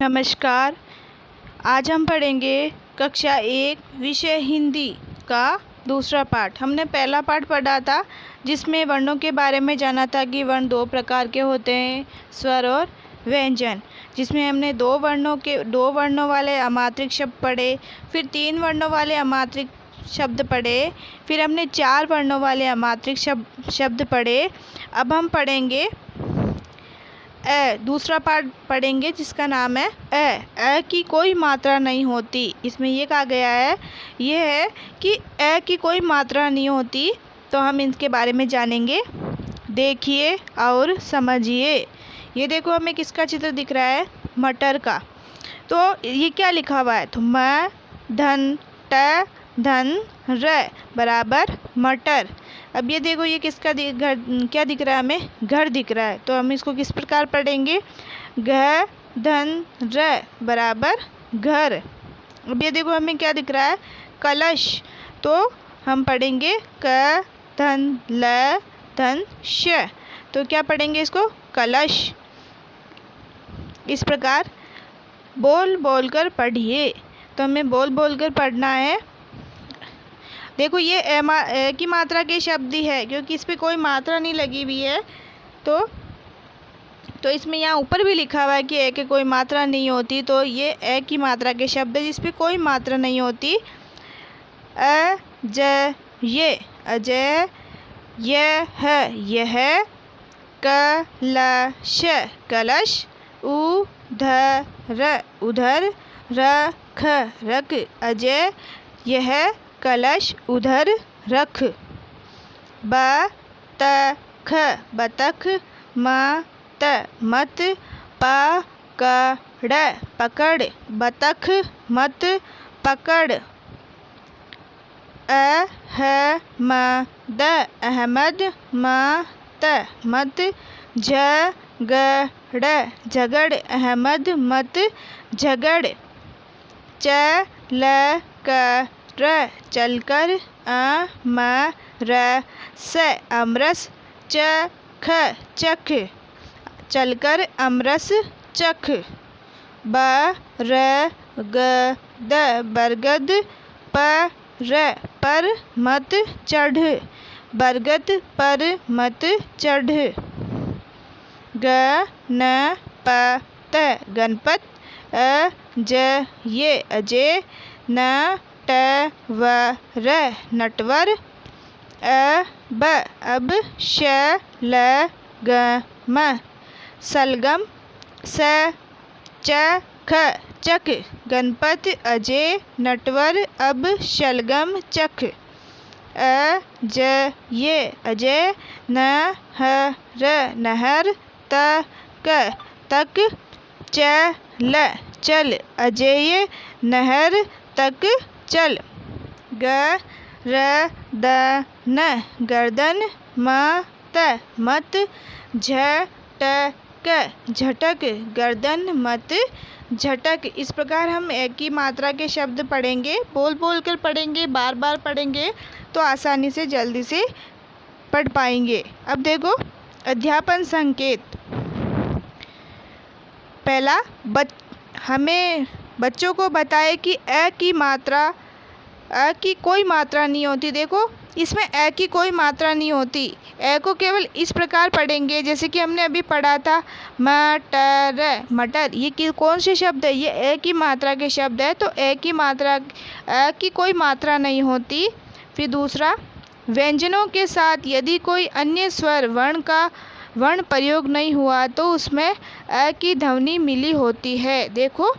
नमस्कार। आज हम पढ़ेंगे कक्षा 1 विषय हिंदी का दूसरा पाठ। हमने पहला पाठ पढ़ा था जिसमें वर्णों के बारे में जाना था कि वर्ण दो प्रकार के होते हैं, स्वर और व्यंजन, जिसमें हमने दो वर्णों वाले अमात्रिक शब्द पढ़े, फिर 3 वर्णों वाले अमात्रिक शब्द पढ़े, फिर हमने 4 वर्णों वाले अमात्रिक शब्द पढ़े। अब हम पढ़ेंगे दूसरा पार्ट पढ़ेंगे जिसका नाम है अ की कोई मात्रा नहीं होती। इसमें ये कहा गया है, ये है कि अ की कोई मात्रा नहीं होती। तो हम इसके बारे में जानेंगे। देखिए और समझिए। ये देखो, हमें किसका चित्र दिख रहा है? मटर का। तो ये क्या लिखा हुआ है? तो म धन ट धन र बराबर मटर। अब ये देखो, ये किसका घर क्या दिख रहा है? हमें घर दिख रहा है। तो हम इसको किस प्रकार पढ़ेंगे? घ धन र बराबर घर। अब ये देखो, हमें क्या दिख रहा है? कलश। तो हम पढ़ेंगे क धन ल धन श। तो क्या पढ़ेंगे इसको? कलश। इस प्रकार बोल बोल कर पढ़िए। तो हमें बोल बोल कर पढ़ना है। देखो, ये ए की मात्रा के शब्द ही है क्योंकि इस पर कोई मात्रा नहीं लगी हुई है। तो इसमें यहाँ ऊपर भी लिखा हुआ है कि ए की कोई मात्रा नहीं होती। तो ये ए की मात्रा के शब्द है जिस पे कोई मात्रा नहीं होती। अ ज ये अजय, यह कलश कलश, उधर उधर, रख रख अजय यह कलश उधर रख। बतख बतख, मत मत, पकड़ पकड़ बतख मत पकड़। अहमद अहमद, मत मत, झगड़ झगड़ अहमद मत झगड़। चलकर चलकर, अमरस अमरस, चख चख चलकर अमरस चख। बरगद बरगद, पर मत चढ़ बरगद पर मत चढ़। गणपत गणपत, अजय अजय, नटवर नटवर। अब शलगम सलगम, चख चख गणपत अजय नटवर अब शलगम चख। अजय अजय, नहर नहर, तक तक, चल चल अजय नहर तक चल। गर्दन गर्दन, मत मत, झटक झटक गर्दन मत झटक। इस प्रकार हम एक ही मात्रा के शब्द पढ़ेंगे, बोल बोल कर पढ़ेंगे, बार बार पढ़ेंगे तो आसानी से जल्दी से पढ़ पाएंगे। अब देखो, अध्यापन संकेत। पहला, हमें बच्चों को बताए कि अ की कोई मात्रा नहीं होती। देखो, इसमें अ की कोई मात्रा नहीं होती। अ को केवल इस प्रकार पढ़ेंगे जैसे कि हमने अभी पढ़ा था, मटर मटर। ये कौन से शब्द है? ये अ की मात्रा के शब्द है। तो अ की कोई मात्रा नहीं होती। फिर दूसरा, व्यंजनों के साथ यदि कोई अन्य स्वर वर्ण प्रयोग नहीं हुआ तो उसमें अ की ध्वनि मिली होती है। देखो,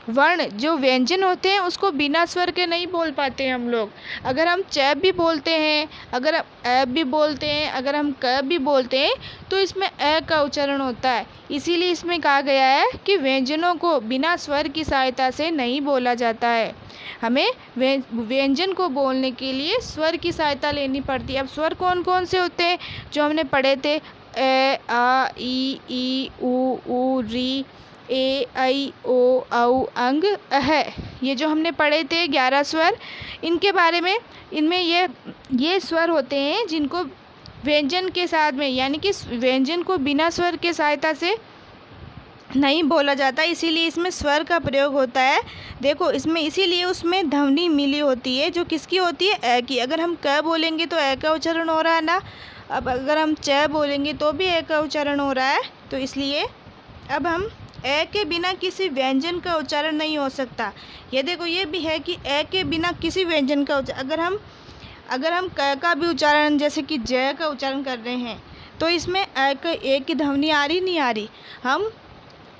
वर्ण जो व्यंजन होते हैं उसको बिना स्वर के नहीं बोल पाते हम लोग। अगर हम च भी बोलते हैं, अगर हम अ भी बोलते हैं, अगर हम क भी बोलते हैं तो इसमें अ का उच्चारण होता है। इसीलिए इसमें कहा गया है कि व्यंजनों को बिना स्वर की सहायता से नहीं बोला जाता है। हमें व्यंजन को बोलने के लिए स्वर की सहायता लेनी पड़ती है। अब स्वर कौन कौन से होते हैं जो हमने पढ़े थे? ए आ ई उ ऊ री, ए ऐ ओ औ अंग अह। ये जो हमने पढ़े थे 11 स्वर, इनके बारे में, इनमें ये स्वर होते हैं जिनको व्यंजन के साथ में, यानी कि व्यंजन को बिना स्वर के सहायता से नहीं बोला जाता, इसीलिए इसमें स्वर का प्रयोग होता है। देखो इसमें इसीलिए उसमें ध्वनि मिली होती है, जो किसकी होती है, ए की। अगर हम क बोलेंगे तो ए का उच्चारण हो रहा है ना। अब अगर हम च बोलेंगे तो भी ए का उच्चारण हो रहा है। तो इसलिए अब हम ए के बिना किसी व्यंजन का उच्चारण नहीं हो सकता। ये देखो ये भी है कि ए के बिना किसी व्यंजन का अगर हम क का भी उच्चारण जैसे कि ज का उच्चारण कर रहे हैं तो इसमें ए की ध्वनि आ रही नहीं आ रही। हम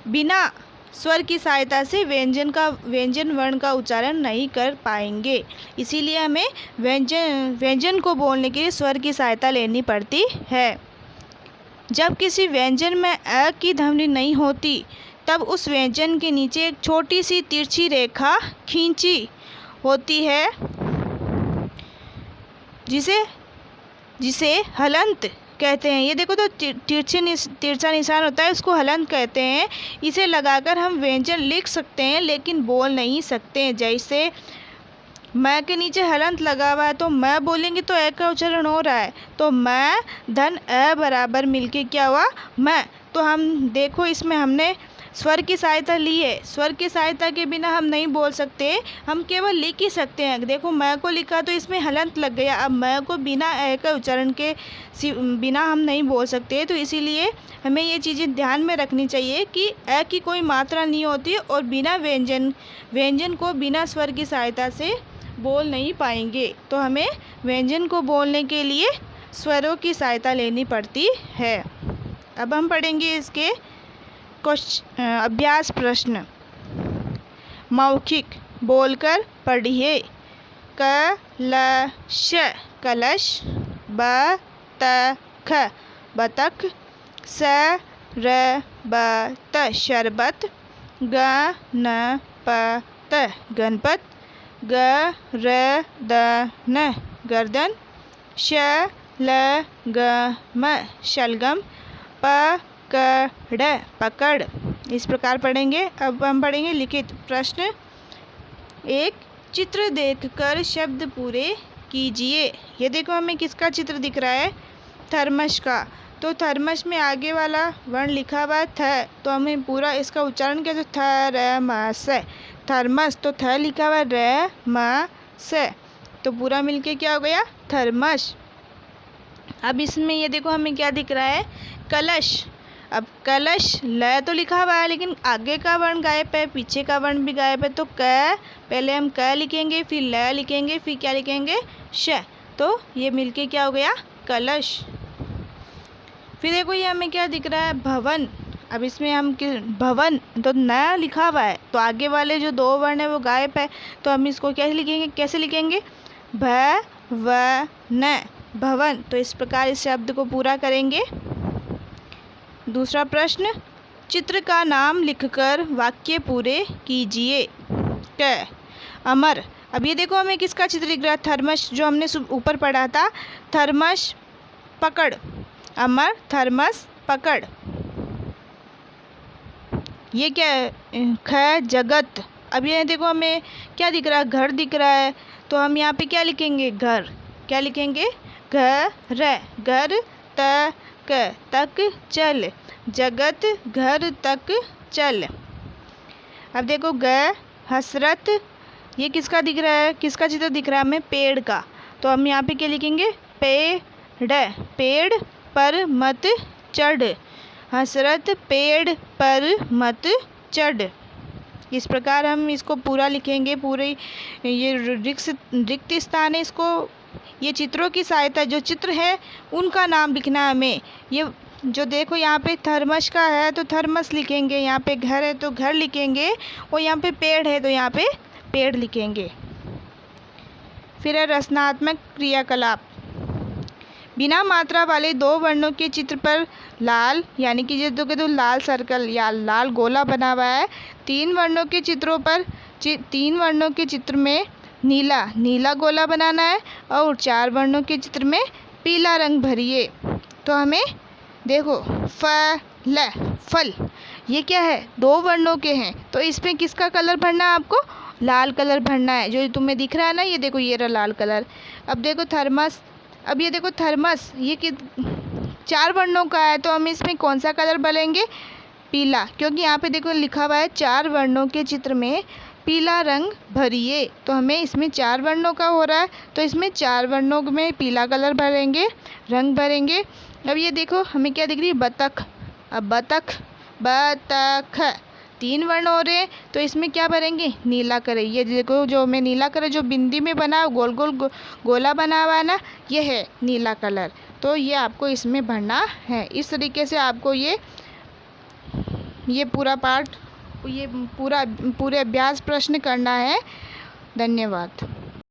बिना स्वर की सहायता से व्यंजन वर्ण का उच्चारण नहीं कर पाएंगे। इसीलिए हमें व्यंजन को बोलने के लिए स्वर की सहायता लेनी पड़ती है। जब किसी व्यंजन में अ की ध्वनि नहीं होती तब उस व्यंजन के नीचे एक छोटी सी तिरछी रेखा खींची होती है, जिसे हलंत कहते हैं। ये देखो तो तिरछा निशान होता है, उसको हलंत कहते हैं। इसे लगाकर हम व्यंजन लिख सकते हैं लेकिन बोल नहीं सकते। जैसे मैं के नीचे हलंत लगा हुआ है तो मैं बोलेंगे तो ए का उच्चारण हो रहा है, तो मैं धन अ बराबर मिलके क्या हुआ, मैं। तो हम देखो इसमें हमने स्वर की सहायता ली है। स्वर की सहायता के बिना हम नहीं बोल सकते, हम केवल लिख ही सकते हैं। देखो मैं को लिखा तो इसमें हलंत लग गया। अब मैं को बिना ए का उच्चारण के बिना हम नहीं बोल सकते। तो इसीलिए हमें ये चीज़ें ध्यान में रखनी चाहिए कि ए की कोई मात्रा नहीं होती और बिना व्यंजन को बिना स्वर की सहायता से बोल नहीं पाएंगे। तो हमें व्यंजन को बोलने के लिए स्वरों की सहायता लेनी पड़ती है। अब हम पढ़ेंगे इसके अभ्यास प्रश्न। मौखिक बोलकर पढ़िए। कलश कलश, बतख बतख, शरबत शरबत, गणपत गणपत, गर्दन गर्दन, शलगम शलगम, पकड़ पकड़। इस प्रकार पढ़ेंगे। अब हम पढ़ेंगे लिखित प्रश्न। एक चित्र देखकर शब्द पूरे कीजिए। ये देखो हमें किसका चित्र दिख रहा है, थर्मस का। तो थर्मस में आगे वाला वर्ण लिखा हुआ है थ, तो हमें पूरा इसका उच्चारण कैसे, थर्मस थर्मस। तो थ लिखा हुआ र म स, तो पूरा मिलके क्या हो गया, थर्मस। अब इसमें ये देखो हमें क्या दिख रहा है, कलश। अब कलश ल तो लिखा हुआ है लेकिन आगे का वर्ण गायब है, पीछे का वर्ण भी गायब है। तो क, पहले हम क लिखेंगे, फिर ल लिखेंगे, फिर क्या लिखेंगे, श। तो ये मिलके क्या हो गया, कलश। फिर देखो ये हमें क्या दिख रहा है, भवन। अब इसमें हम भवन तो न लिखा हुआ है, तो आगे वाले जो दो वर्ण है वो गायब है। तो हम इसको कैसे लिखेंगे, भवन भवन। तो इस प्रकार इस शब्द को पूरा करेंगे। दूसरा प्रश्न, चित्र का नाम लिखकर वाक्य पूरे कीजिए। क, अमर। अब ये देखो हमें किसका चित्र दिख रहा है, थर्मस, जो हमने ऊपर पढ़ा था, थर्मस पकड़, अमर थर्मस पकड़। ये क्या है, ख, जगत। अब ये देखो हमें क्या दिख रहा है, घर दिख रहा है। तो हम यहाँ पे क्या लिखेंगे, घर। क्या लिखेंगे, घर घर, तक चल, जगत घर तक चल। अब देखो ग, हसरत। ये किसका दिख रहा है, किसका चित्र दिख रहा है हमें, पेड़ का। तो हम यहाँ पे क्या लिखेंगे, पेड़ पेड़ पर मत चढ़, हसरत पेड़ पर मत चढ़। इस प्रकार हम इसको पूरा लिखेंगे। पूरे ये रिक्त स्थान है, इसको ये चित्रों की सहायता, जो चित्र है उनका नाम लिखना है हमें। ये जो देखो यहाँ पे थर्मस का है तो थर्मस लिखेंगे, यहाँ पे घर है तो घर लिखेंगे, और यहाँ पे पेड़ है तो यहाँ पे पेड़ लिखेंगे। फिर है रचनात्मक क्रियाकलाप। बिना मात्रा वाले दो वर्णों के चित्र पर लाल, यानी कि ये तो लाल सर्कल या लाल गोला बना हुआ है। तीन वर्णों के चित्र में नीला गोला बनाना है, और चार वर्णों के चित्र में पीला रंग भरिए। तो हमें देखो फल, ये क्या है, दो वर्णों के हैं, तो इसमें किसका कलर भरना है आपको, लाल कलर भरना है, जो तुम्हें दिख रहा है ना, ये देखो ये रहा लाल कलर। अब देखो थर्मस। अब ये देखो थर्मस, ये चार वर्णों का है, तो हम इसमें कौन सा कलर भरेंगे, पीला, क्योंकि यहाँ पे देखो लिखा हुआ है 4 वर्णों के चित्र में पीला रंग भरिए, तो हमें इसमें 4 वर्णों का हो रहा है, तो इसमें 4 वर्णों में पीला कलर भरेंगे, रंग भरेंगे। अब ये देखो हमें क्या दिख रही है, बतख। अब बतख, बतख 3 वर्ण हो रहे हैं, तो इसमें क्या भरेंगे, नीला कलर। ये देखो जो मैं नीला कलर जो बिंदी में बना गोल गोल गोला बना हुआ है ना, ये है नीला कलर, तो ये आपको इसमें भरना है। इस तरीके से आपको ये पूरा पार्ट, ये पूरे अभ्यास प्रश्न करना है। धन्यवाद।